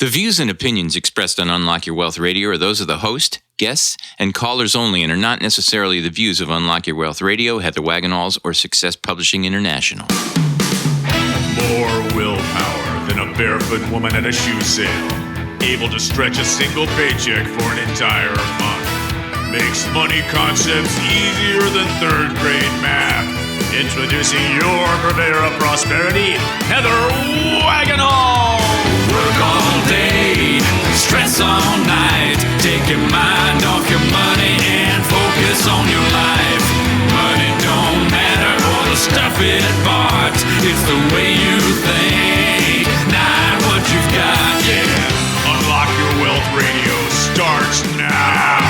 The views and opinions expressed on Unlock Your Wealth Radio are those of the host, guests, and callers only and are not necessarily the views of Unlock Your Wealth Radio, Heather Wagenhals, or Success Publishing International. More willpower than a barefoot woman at a shoe sale. Able to stretch a single paycheck for an entire month. Makes money concepts easier than third grade math. Introducing your purveyor of prosperity, Heather Wagenhals. Work all day, stress all night. Take your mind off your money and focus on your life. Money don't matter or the stuff it bought. It's the way you think, not what you've got, yeah. Unlock Your Wealth Radio starts now.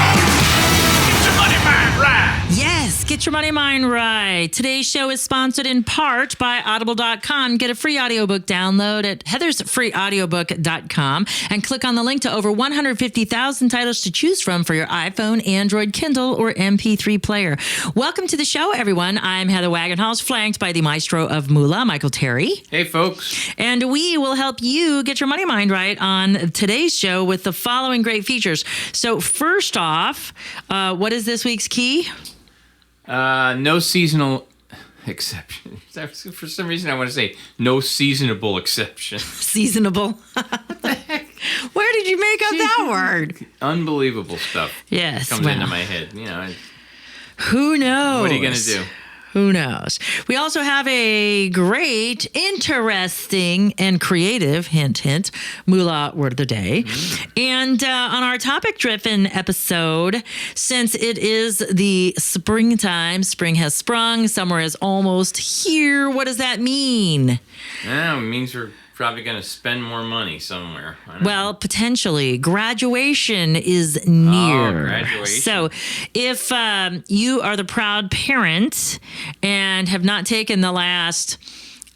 Get your money mind right. Yes, get your money mind right. Today's show is sponsored in part by Audible.com. Get a free audiobook download at heathersfreeaudiobook.com and click on the link to over 150,000 titles to choose from for your iPhone, Android, Kindle, or MP3 player. Welcome to the show, everyone. I'm Heather Wagenhals, flanked by the maestro of Moolah, Michael Terry. Hey, folks. And we will help you get your money mind right on today's show with the following great features. So first off, what is this week's key? No seasonal exception. For some reason, I want to say no seasonable exception. Seasonable. What the heck? Where did you make up that word? Unbelievable stuff. Yes. Comes into my head. You know. Who knows? What are you going to do? Who knows? We also have a great, interesting, and creative, hint, hint, Moolah word of the day. And on our topic-driven episode, since it is the springtime, spring has sprung, summer is almost here. What does that mean? It means we're probably going to spend more money somewhere. Well, potentially. Graduation is near. Oh, graduation. So if you are the proud parent and have not taken the last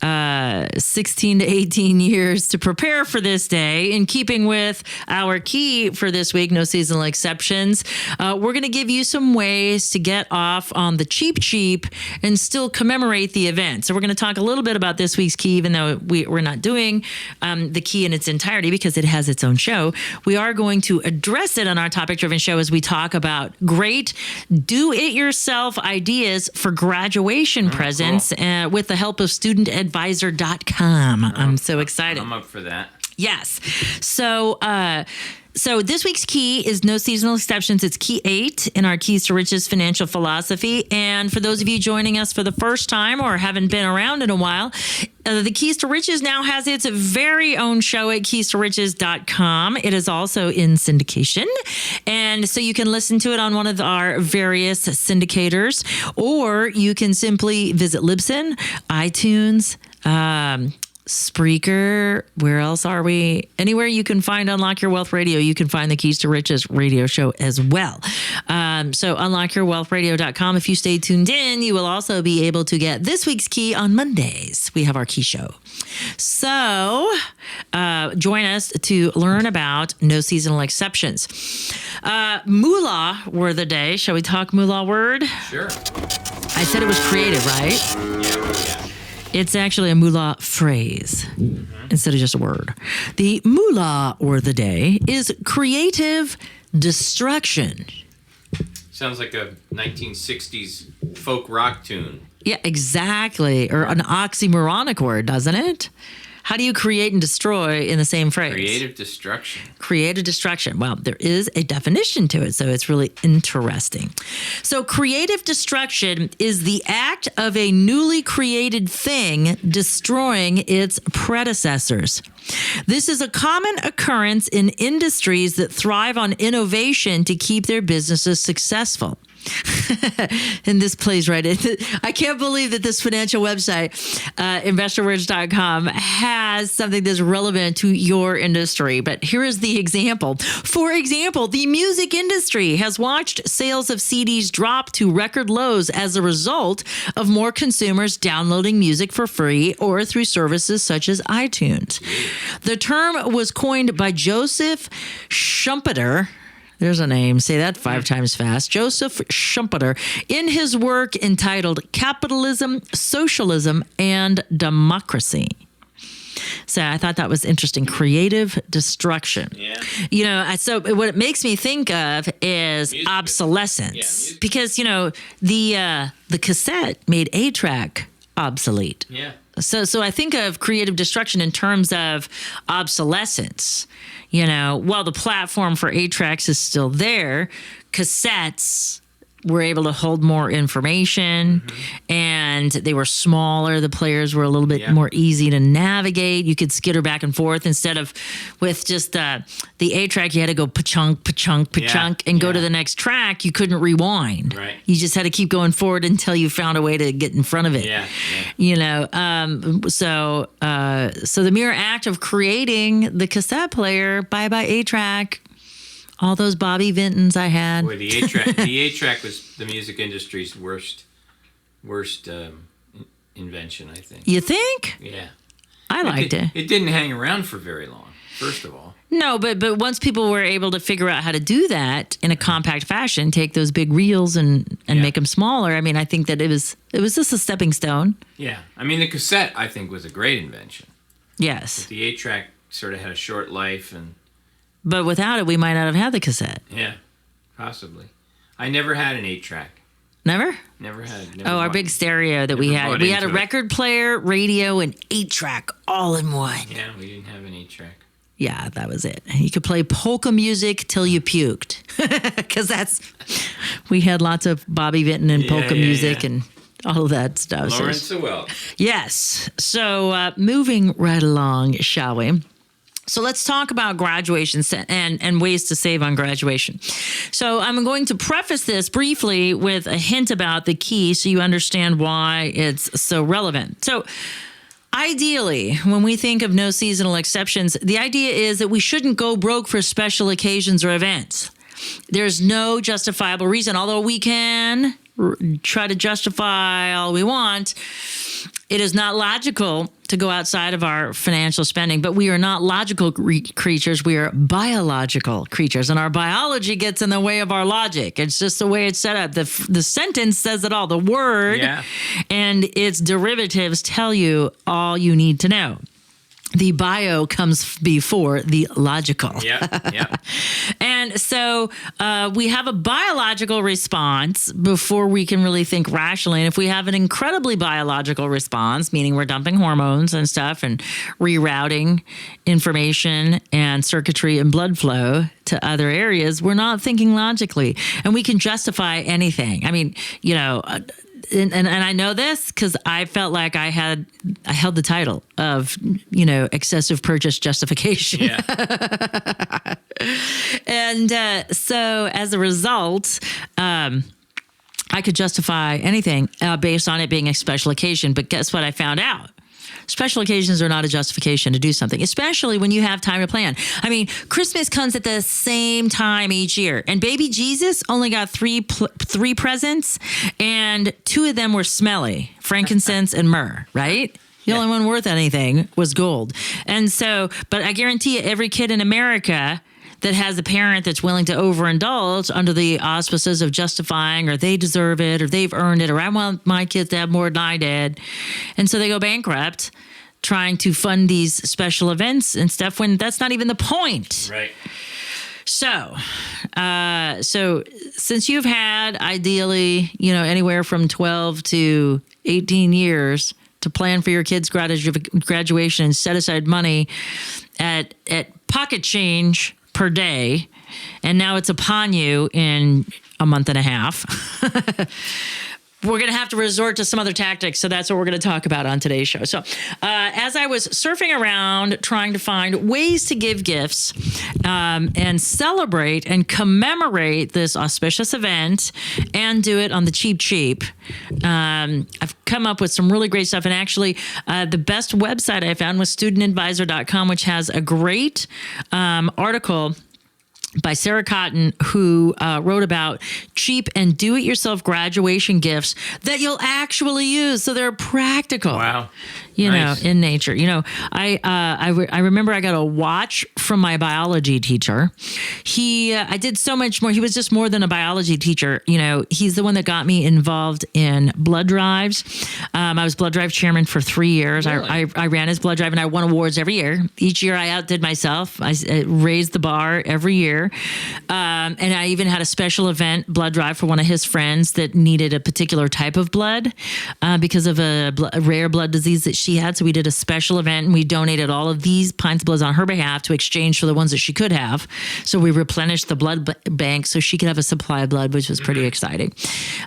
16 to 18 years to prepare for this day, in keeping with our key for this week, no seasonal exceptions, we're going to give you some ways to get off on the cheap and still commemorate the event. So we're going to talk a little bit about this week's key, even though we're not doing the key in its entirety because it has its own show. We are going to address it on our topic-driven show as we talk about great do-it-yourself ideas for graduation presents with the help of studentadvisor.com. I'm so excited. I'm up for that. Yes. So this week's key is no seasonal exceptions. It's key 8 in our Keys to Riches financial philosophy. And for those of you joining us for the first time or haven't been around in a while, the Keys to Riches now has its very own show at keys2riches.com. It is also in syndication. And so you can listen to it on one of our various syndicators, or you can simply visit Libsyn, iTunes, Spreaker. Where else are we? Anywhere you can find Unlock Your Wealth Radio, you can find the Keys to Riches radio show as well. So unlockyourwealthradio.com. If you stay tuned in, you will also be able to get this week's key on Mondays. We have our key show. So join us to learn about no seasonal exceptions. Moolah word of the day. Shall we talk Moolah word? Sure. I said it was creative, right? Yeah. It's actually a Moolah phrase instead of just a word. The Moolah word of the day is creative destruction. Sounds like a 1960s folk rock tune. Yeah, exactly. Or an oxymoronic word, doesn't it? How do you create and destroy in the same phrase? Creative destruction. Creative destruction. Well, there is a definition to it, so it's really interesting. So creative destruction is the act of a newly created thing destroying its predecessors. This is a common occurrence in industries that thrive on innovation to keep their businesses successful. And this plays right in. I can't believe that this financial website, investorwords.com, has something that's relevant to your industry. But here is the example. For example, the music industry has watched sales of CDs drop to record lows as a result of more consumers downloading music for free or through services such as iTunes. The term was coined by Joseph Schumpeter. There's a name. Say that 5 times fast. Joseph Schumpeter, in his work entitled Capitalism, Socialism, and Democracy. So I thought that was interesting. Creative destruction. Yeah. So what it makes me think of is obsolescence. Because, the cassette made 8-track obsolete. Yeah. So I think of creative destruction in terms of obsolescence. While the platform for 8-tracks is still there, cassettes were able to hold more information, and they were smaller. The players were a little bit more easy to navigate. You could skitter back and forth instead of with just the 8-track. You had to go pa-chunk, pa-chunk, pa-chunk, and go to the next track. You couldn't rewind. Right. You just had to keep going forward until you found a way to get in front of it. So the mere act of creating the cassette player, bye-bye 8-track. All those Bobby Vintons I had. Boy, the 8-track was the music industry's worst invention, I think. You think? Yeah. I liked it. It didn't hang around for very long, first of all. No, but once people were able to figure out how to do that in a compact fashion, take those big reels and make them smaller, I think that it was just a stepping stone. Yeah. The cassette, I think, was a great invention. Yes. But the 8-track sort of had a short life and... But without it, we might not have had the cassette. Yeah, possibly. I never had an 8-track. Never? Never our big stereo that we had. We had a record player, radio, and 8-track all in one. Yeah, we didn't have an 8-track. Yeah, that was it. You could play polka music till you puked. Because we had lots of Bobby Vinton and polka music and all of that stuff. Lawrence Sewell. Yes. So moving right along, shall we? So let's talk about graduation and ways to save on graduation. So I'm going to preface this briefly with a hint about the key so you understand why it's so relevant. So ideally, when we think of no seasonal exceptions, the idea is that we shouldn't go broke for special occasions or events. There's no justifiable reason, although we can try to justify all we want. It is not logical to go outside of our financial spending, but we are not logical creatures. We are biological creatures, and our biology gets in the way of our logic. It's just the way it's set up. The sentence says it all. The word and its derivatives tell you all you need to know. The bio comes before the logical. Yeah. And so we have a biological response before we can really think rationally. And if we have an incredibly biological response, meaning we're dumping hormones and stuff and rerouting information and circuitry and blood flow to other areas, we're not thinking logically. And we can justify anything. And I know this because I felt like I held the title of, excessive purchase justification. Yeah. And so as a result, I could justify anything based on it being a special occasion. But guess what I found out? Special occasions are not a justification to do something, especially when you have time to plan. Christmas comes at the same time each year, and baby Jesus only got three presents, and 2 of them were smelly, frankincense and myrrh, right? The only one worth anything was gold. And so, but I guarantee you, every kid in America that has a parent that's willing to overindulge under the auspices of justifying, or they deserve it, or they've earned it, or I want my kids to have more than I did. And so they go bankrupt trying to fund these special events and stuff when that's not even the point. Right. So since you've had ideally, anywhere from 12 to 18 years to plan for your kids' graduation and set aside money at pocket change per day, and now it's upon you in a month and a half, we're going to have to resort to some other tactics. So that's what we're going to talk about on today's show. So as I was surfing around trying to find ways to give gifts and celebrate and commemorate this auspicious event and do it on the cheap, I've come up with some really great stuff. And actually, the best website I found was studentadvisor.com, which has a great article by Sarah Cotton, who wrote about cheap and do-it-yourself graduation gifts that you'll actually use. So they're practical. Wow. Nice. in nature. I remember I got a watch from my biology teacher. I did so much more. He was just more than a biology teacher. He's the one that got me involved in blood drives. I was blood drive chairman for 3 years. Really? I ran his blood drive and I won awards every year. Each year I outdid myself. I raised the bar every year. And I even had a special event blood drive for one of his friends that needed a particular type of blood because of a rare blood disease that she had. So we did a special event and we donated all of these pints of blood on her behalf to exchange for the ones that she could have. So we replenished the blood bank so she could have a supply of blood, which was pretty exciting.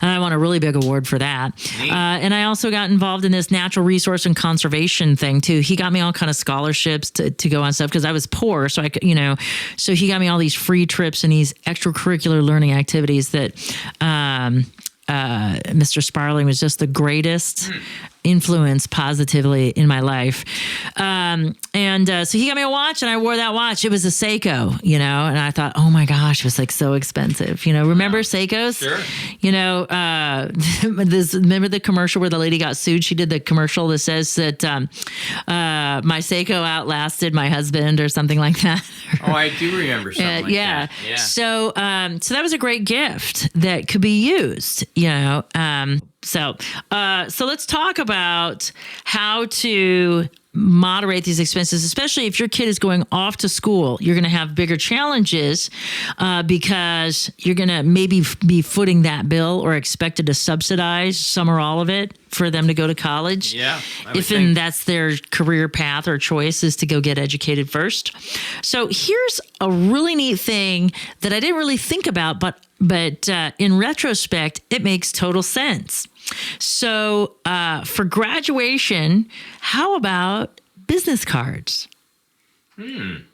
And I won a really big award for that. And I also got involved in this natural resource and conservation thing too. He got me all kind of scholarships to go on stuff because I was poor. So so he got me all these free trips and these extracurricular learning activities that Mr. Sparling was just the greatest influence positively in my life. So he got me a watch and I wore that watch. It was a Seiko, and I thought, oh my gosh, it was like so expensive. Remember Seikos? Sure. Remember the commercial where the lady got sued? She did the commercial that says that my Seiko outlasted my husband or something like that. Oh, I do remember something like that. Yeah. So that was a great gift that could be used, So let's talk about how to moderate these expenses, especially if your kid is going off to school. You're going to have bigger challenges because you're going to maybe be footing that bill or expected to subsidize some or all of it for them to go to college. Yeah. That's their career path or choice is to go get educated first. So here's a really neat thing that I didn't really think about, but in retrospect, it makes total sense. So for graduation, how about business cards?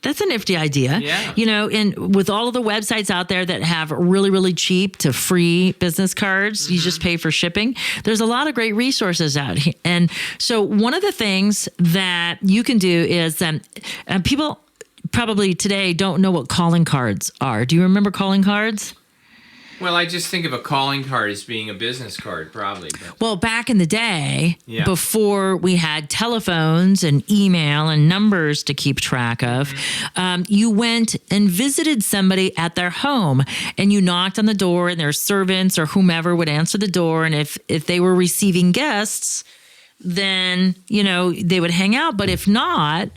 That's a nifty idea. Yeah. And with all of the websites out there that have really, really cheap to free business cards, you just pay for shipping. There's a lot of great resources out here. And so one of the things that you can do is people probably today don't know what calling cards are. Do you remember calling cards? Well, I just think of a calling card as being a business card, probably. But. Well, back in the day, Yeah. before we had telephones and email and numbers to keep track of, you went and visited somebody at their home and you knocked on the door and their servants or whomever would answer the door. And if they were receiving guests, then, they would hang out. But if not,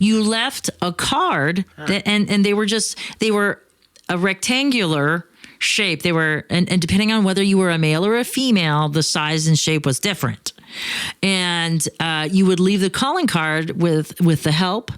you left a card and they were a rectangular shape. They were, and depending on whether you were a male or a female, the size and shape was different. And you would leave the calling card with the help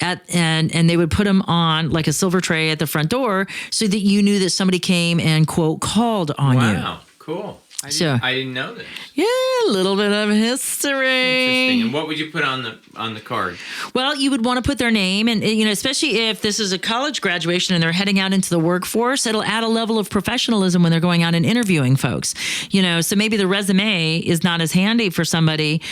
and they would put them on like a silver tray at the front door so that you knew that somebody came and quote called on you. Wow, cool. I didn't know this. Yeah, a little bit of history. Interesting. And what would you put on the card? Well, you would want to put their name, and especially if this is a college graduation and they're heading out into the workforce, it'll add a level of professionalism when they're going out and interviewing folks. So maybe the resume is not as handy for somebody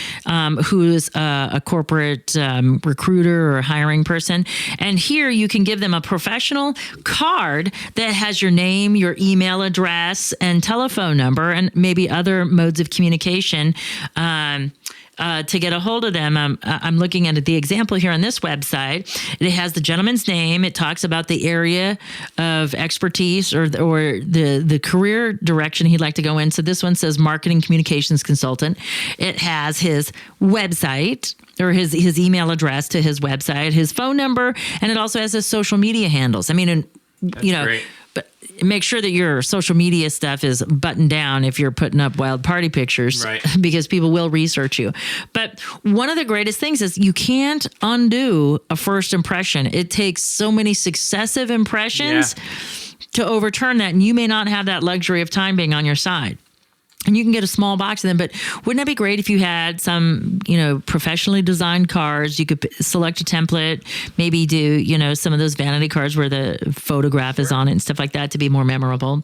who's a corporate recruiter or hiring person. And here you can give them a professional card that has your name, your email address, and telephone number, and maybe other modes of communication to get a hold of them. I'm looking at the example here on this website. It has the gentleman's name. It talks about the area of expertise or the career direction he'd like to go in. So this one says marketing communications consultant. It has his website or his email address to his website, his phone number, and it also has his social media handles. I mean, Great. But make sure that your social media stuff is buttoned down if you're putting up wild party pictures, Right. because people will research you. But one of the greatest things is you can't undo a first impression. It takes so many successive impressions to overturn that, and you may not have that luxury of time being on your side. And you can get a small box of them, but wouldn't that be great if you had some, professionally designed cards? You could select a template, maybe do, some of those vanity cards where the photograph is on it and stuff like that to be more memorable.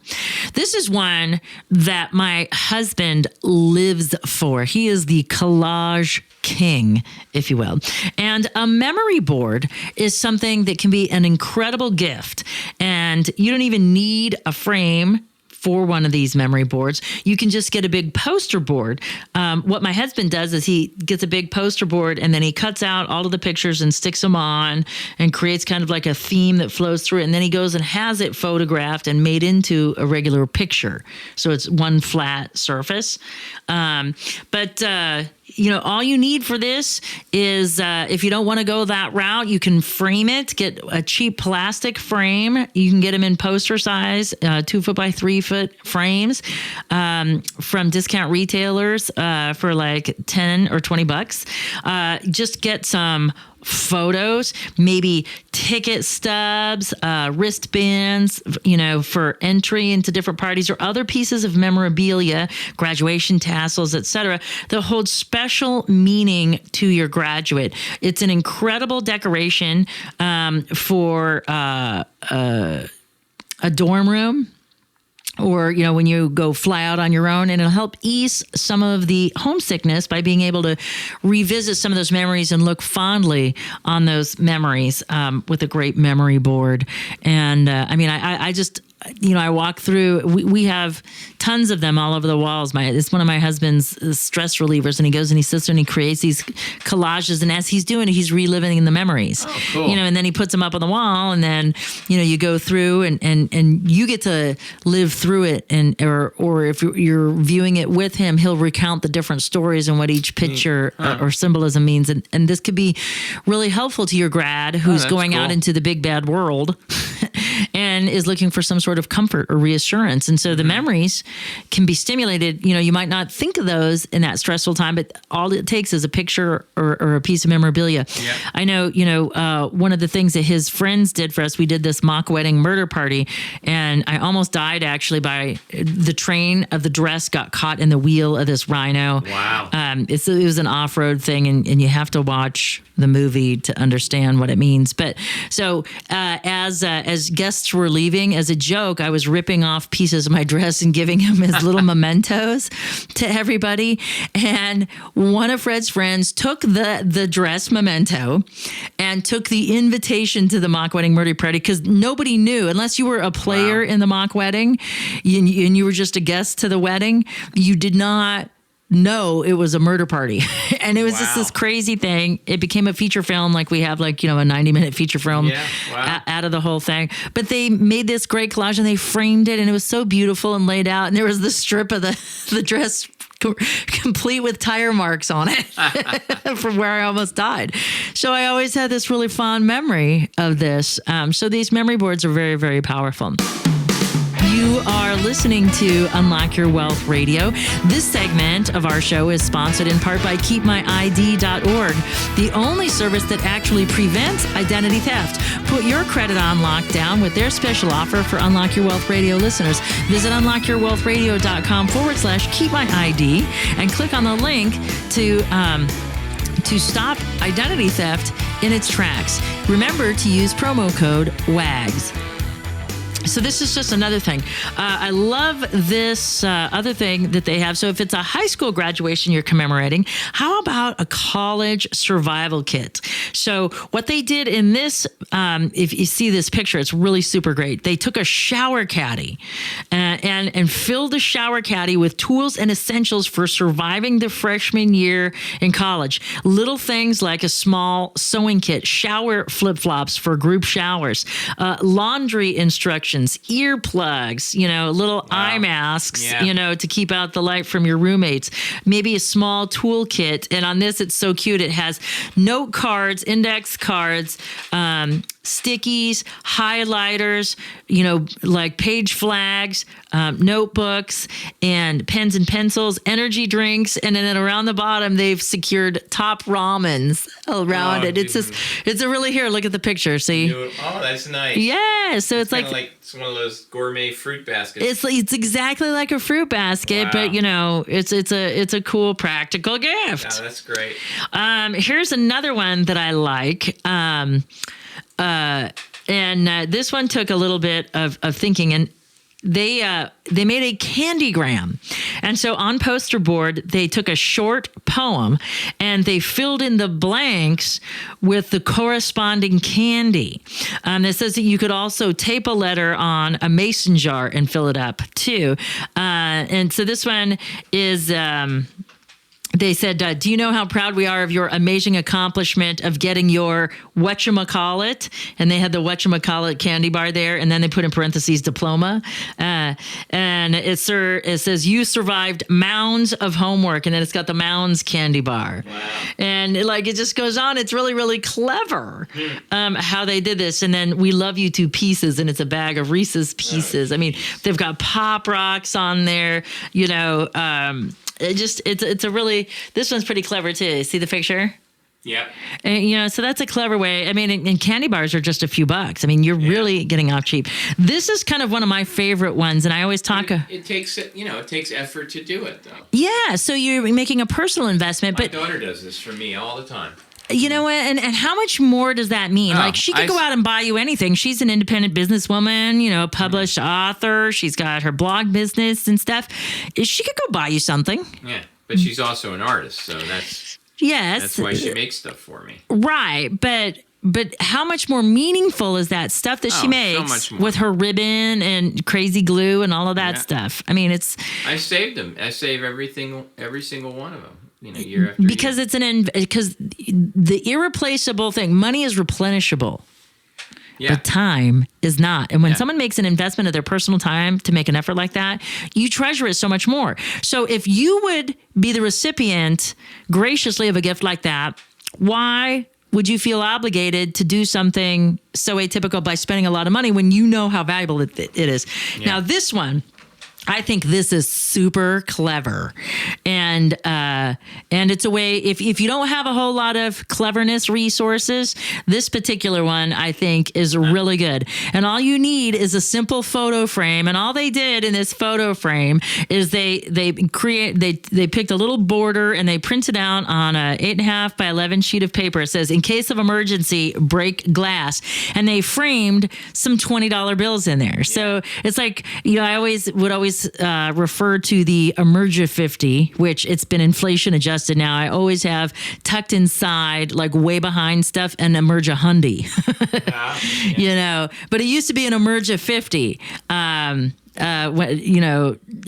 This is one that my husband lives for. He is the collage king, if you will. And a memory board is something that can be an incredible gift. And you don't even need a frame for one of these memory boards. You can just get a big poster board. What my husband does is he gets a big poster board and then he cuts out all of the pictures and sticks them on and creates kind of like a theme that flows through it. And then he goes and has it photographed and made into a regular picture. So it's one flat surface. All you need for this is if you don't want to go that route, you can frame it, get a cheap plastic frame. You can get them in poster size, 2 foot by 3 foot frames from discount retailers for like 10 or $20. Just get some photos, maybe ticket stubs, wristbands, for entry into different parties, or other pieces of memorabilia, graduation tassels, etc., that hold special meaning to your graduate. It's an incredible decoration for a dorm room, or, when you go fly out on your own, and it'll help ease some of the homesickness by being able to revisit some of those memories and look fondly on those memories with a great memory board. And I just, I walk through, we have tons of them all over the walls. It's one of my husband's stress relievers, and he goes and he sits there and he creates these collages, and as he's doing it, he's reliving the memories. Oh, cool. And then he puts them up on the wall, and then, you go through and you get to live through it, or if you're viewing it with him, he'll recount the different stories and what each picture or symbolism means. And this could be really helpful to your grad who's going out into the big bad world and is looking for some sort of comfort or reassurance. And so the memories can be stimulated. You might not think of those in that stressful time, but all it takes is a picture or a piece of memorabilia. Yeah. I know, one of the things that his friends did for us, we did this mock wedding murder party, and I almost died actually by the train of the dress got caught in the wheel of this rhino. Wow. It was an off-road thing, and you have to watch the movie to understand what it means. But so as guests were leaving, as a joke, I was ripping off pieces of my dress and giving them as little mementos to everybody. And one of Fred's friends took the dress memento and took the invitation to the mock wedding murder party, because nobody knew, unless you were a player in the mock wedding and you were just a guest to the wedding, you did not know it was a murder party. And it was just this crazy thing. It became a feature film, like we have a 90-minute feature film out of the whole thing. But they made this great collage and they framed it, and it was so beautiful and laid out. And there was the strip of the dress complete with tire marks on it from where I almost died. So I always had this really fond memory of this. So these memory boards are very, very powerful. You are listening to Unlock Your Wealth Radio. This segment of our show is sponsored in part by KeepMyID.org, the only service that actually prevents identity theft. Put your credit on lockdown with their special offer for Unlock Your Wealth Radio listeners. Visit unlockyourwealthradio.com/KeepMyID and click on the link to stop identity theft in its tracks. Remember to use promo code WAGS. So this is just another thing. I love this other thing that they have. So if it's a high school graduation you're commemorating, how about a college survival kit? So what they did in this, if you see this picture, it's really super great. They took a shower caddy and filled the shower caddy with tools and essentials for surviving the freshman year in college. Little things like a small sewing kit, shower flip-flops for group showers, laundry instructions, earplugs, little eye masks, to keep out the light from your roommates, maybe a small toolkit. And on this, it's so cute. It has note cards, index cards, stickies, highlighters, like page flags, notebooks, and pens and pencils, energy drinks. And then around the bottom, they've secured top ramens around it. It's a really, here, look at the picture. See? Oh, that's nice. Yeah. So it's like it's one of those gourmet fruit baskets. It's exactly like a fruit basket, but it's a cool practical gift. Yeah, that's great. Here's another one that I like. And this one took a little bit of thinking, and they made a candygram. And so on poster board, they took a short poem and they filled in the blanks with the corresponding candy. It says that you could also tape a letter on a mason jar and fill it up too. And so this one is... They said, do you know how proud we are of your amazing accomplishment of getting your whatchamacallit? And they had the whatchamacallit candy bar there. And then they put in parentheses diploma. And it says, you survived mounds of homework. And then it's got the mounds candy bar. Wow. And it just goes on. It's really, really clever how they did this. And then we love you to pieces. And it's a bag of Reese's Pieces. I mean, they've got Pop Rocks on there, it's a really, this one's pretty clever too. See the picture? Yeah. And, so that's a clever way. I mean, and candy bars are just a few bucks. I mean, you're really getting off cheap. This is kind of one of my favorite ones. And I always talk. It takes effort to do it though. Yeah. So you're making a personal investment. My daughter does this for me all the time. You know what? And how much more does that mean? She could go out and buy you anything. She's an independent businesswoman, published author. She's got her blog business and stuff. She could go buy you something. Yeah, but she's also an artist, so that's why she makes stuff for me. Right, but how much more meaningful is that stuff that she makes so much more. with her ribbon and crazy glue and all of that stuff? I mean, I saved them. I save every single one of them. Year after because year. Because the irreplaceable thing, money is replenishable. Yeah. But time is not. And when someone makes an investment of their personal time to make an effort like that, you treasure it so much more. So if you would be the recipient graciously of a gift like that, why would you feel obligated to do something so atypical by spending a lot of money when you know how valuable it is? Yeah. Now, this one, I think this is super clever. And it's a way, if you don't have a whole lot of cleverness resources, this particular one, I think, is really good. And all you need is a simple photo frame. And all they did in this photo frame is they picked a little border and they printed out on a 8.5 by 11 sheet of paper. It says, in case of emergency, break glass. And they framed some $20 bills in there. Yeah. So it's like, I would always refer to the Emerja 50, which it's been inflation adjusted now. I always have tucked inside, like way behind stuff, an Emerja Hundy. But it used to be an Emerja 50.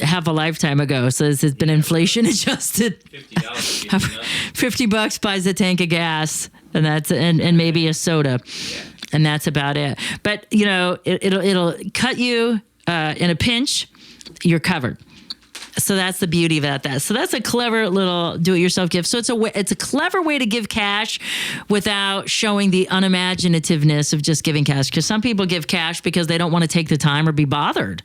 Half a lifetime ago. So this has been inflation adjusted. $50 buys a tank of gas, and that's and maybe a soda, and that's about it. But it'll cut you in a pinch. You're covered. So that's the beauty about that. So that's a clever little do-it-yourself gift. So it's a clever way to give cash without showing the unimaginativeness of just giving cash. Because some people give cash because they don't want to take the time or be bothered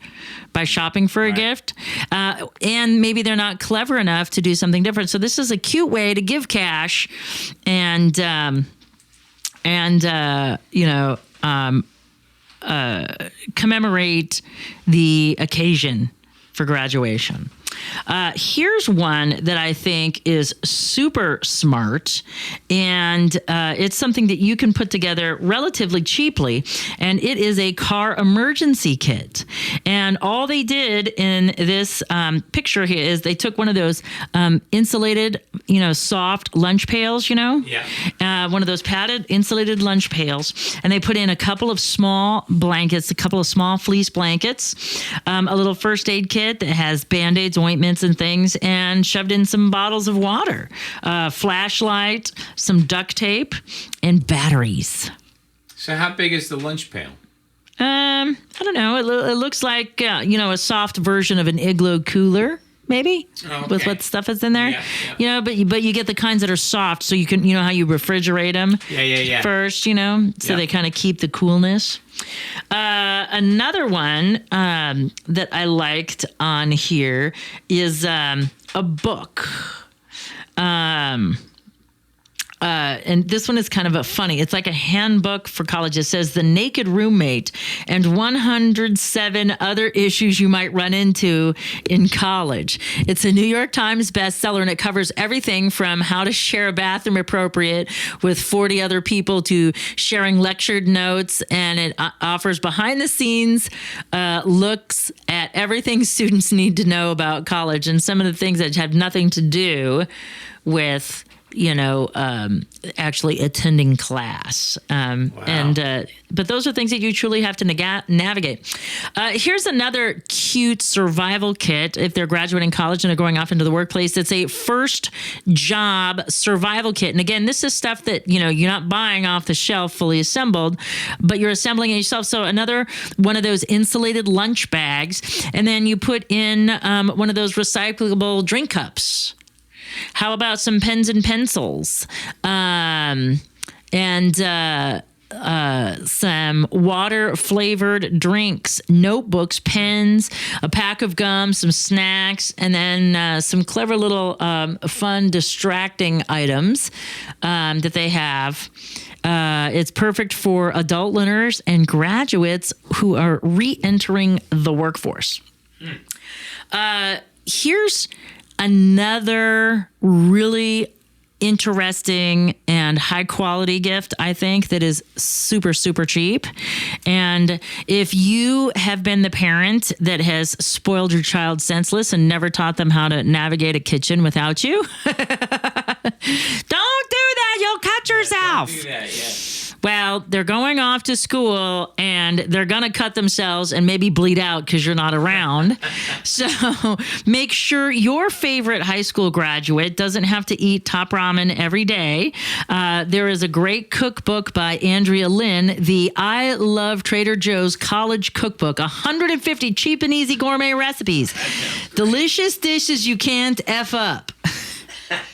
by shopping for a gift. And maybe they're not clever enough to do something different. So this is a cute way to give cash and commemorate the occasion for graduation. Here's one that I think is super smart, and it's something that you can put together relatively cheaply, and it is a car emergency kit. And all they did in this picture here is they took one of those insulated, soft lunch pails, one of those padded insulated lunch pails, and they put in a couple of small blankets, a couple of small fleece blankets, a little first aid kit that has Band-Aids, ointments and things, and shoved in some bottles of water, flashlight, some duct tape, and batteries. So how big is the lunch pail? I don't know. It looks like, a soft version of an Igloo cooler, maybe, with what stuff is in there. Yeah. But you get the kinds that are soft, so you can, how you refrigerate them first, so they kind of keep the coolness. Another one that I liked on here is a book. and this one is kind of funny. It's like a handbook for college. It says The Naked Roommate and 107 Other Issues You Might Run Into in College. It's a New York Times bestseller, and it covers everything from how to share a bathroom appropriate with 40 other people to sharing lectured notes, and it offers behind-the-scenes looks at everything students need to know about college and some of the things that have nothing to do with actually attending class. But those are things that you truly have to navigate. Here's another cute survival kit if they're graduating college and are going off into the workplace. It's a first job survival kit. And again, this is stuff that, you're not buying off the shelf fully assembled, but you're assembling it yourself. So another one of those insulated lunch bags, and then you put in one of those recyclable drink cups. How about some pens and pencils, and some water-flavored drinks, notebooks, pens, a pack of gum, some snacks, and then some clever little fun, distracting items that they have. It's perfect for adult learners and graduates who are re-entering the workforce. Here's another really interesting and high quality gift, I think, that is super, super cheap. And if you have been the parent that has spoiled your child senseless and never taught them how to navigate a kitchen without you, don't do that. You'll cut yourself. Don't do that, yeah. Well, they're going off to school and they're going to cut themselves and maybe bleed out because you're not around. So make sure your favorite high school graduate doesn't have to eat top ramen every day. There is a great cookbook by Andrea Lynn, the I Love Trader Joe's College Cookbook, 150 cheap and easy gourmet recipes. Delicious dishes you can't F up.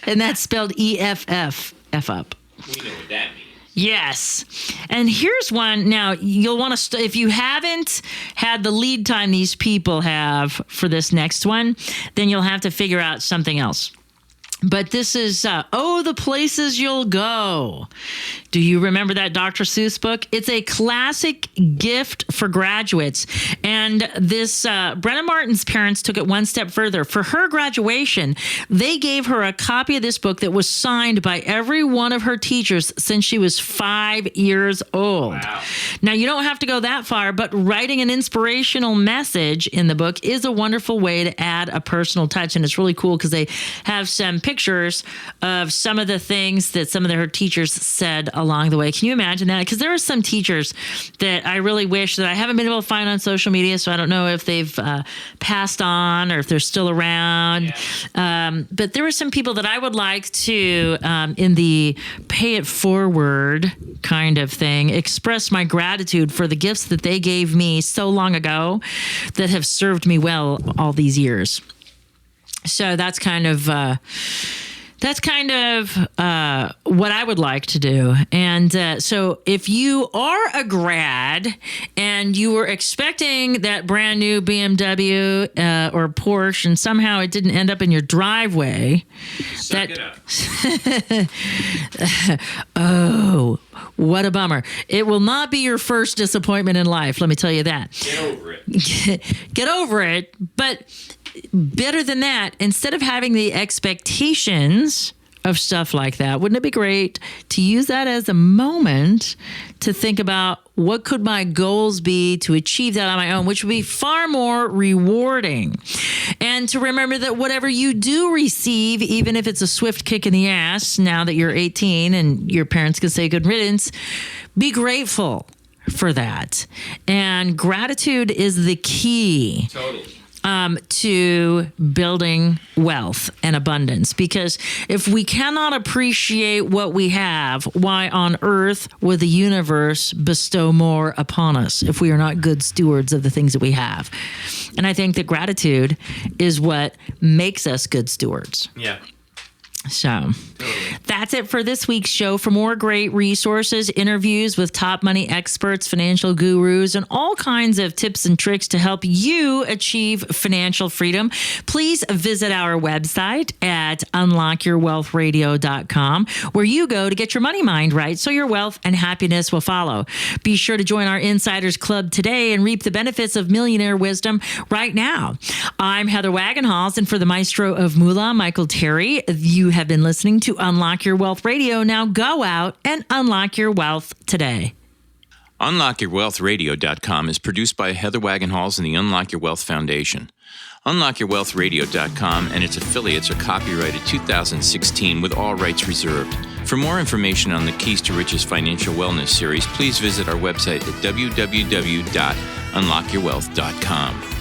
And that's spelled E-F-F, F up. We know what that means. Yes. And here's one. Now, you'll want to, if you haven't had the lead time these people have for this next one, then you'll have to figure out something else. But this is, The Places You'll Go. Do you remember that Dr. Seuss book? It's a classic gift for graduates. And this, Brenna Martin's parents took it one step further. For her graduation, they gave her a copy of this book that was signed by every one of her teachers since she was 5 years old. Wow. Now, you don't have to go that far, but writing an inspirational message in the book is a wonderful way to add a personal touch. And it's really cool because they have some pictures of some of the things that some of her teachers said along the way. Can you imagine that? Because there are some teachers that I really wish that I haven't been able to find on social media, so I don't know if they've passed on or if they're still around. Yeah. But there were some people that I would like to, in the pay it forward kind of thing, express my gratitude for the gifts that they gave me so long ago that have served me well all these years. So that's kind of what I would like to do. And so if you are a grad and you were expecting that brand new BMW or Porsche and somehow it didn't end up in your driveway, Suck it up. Oh, what a bummer. It will not be your first disappointment in life, let me tell you that. Get over it. Get over it, but better than that, instead of having the expectations of stuff like that, wouldn't it be great to use that as a moment to think about what could my goals be to achieve that on my own, which would be far more rewarding. And to remember that whatever you do receive, even if it's a swift kick in the ass now that you're 18 and your parents can say good riddance, be grateful for that. And gratitude is the key. Totally. To building wealth and abundance. Because if we cannot appreciate what we have, why on earth would the universe bestow more upon us if we are not good stewards of the things that we have? And I think that gratitude is what makes us good stewards. Yeah. So that's it for this week's show. For more great resources, interviews with top money experts, financial gurus, and all kinds of tips and tricks to help you achieve financial freedom, please visit our website at unlockyourwealthradio.com, where you go to get your money mind right so your wealth and happiness will follow. Be sure to join our Insiders Club today and reap the benefits of millionaire wisdom right now. I'm Heather Wagenhals, and for the maestro of Moolah, Michael Terry, you have been listening to Unlock Your Wealth Radio. Now go out and unlock your wealth today. UnlockYourWealthRadio.com is produced by Heather Wagenhals and the Unlock Your Wealth Foundation. UnlockYourWealthRadio.com and its affiliates are copyrighted 2016 with all rights reserved. For more information on the Keys to Riches Financial Wellness series, please visit our website at www.unlockyourwealth.com.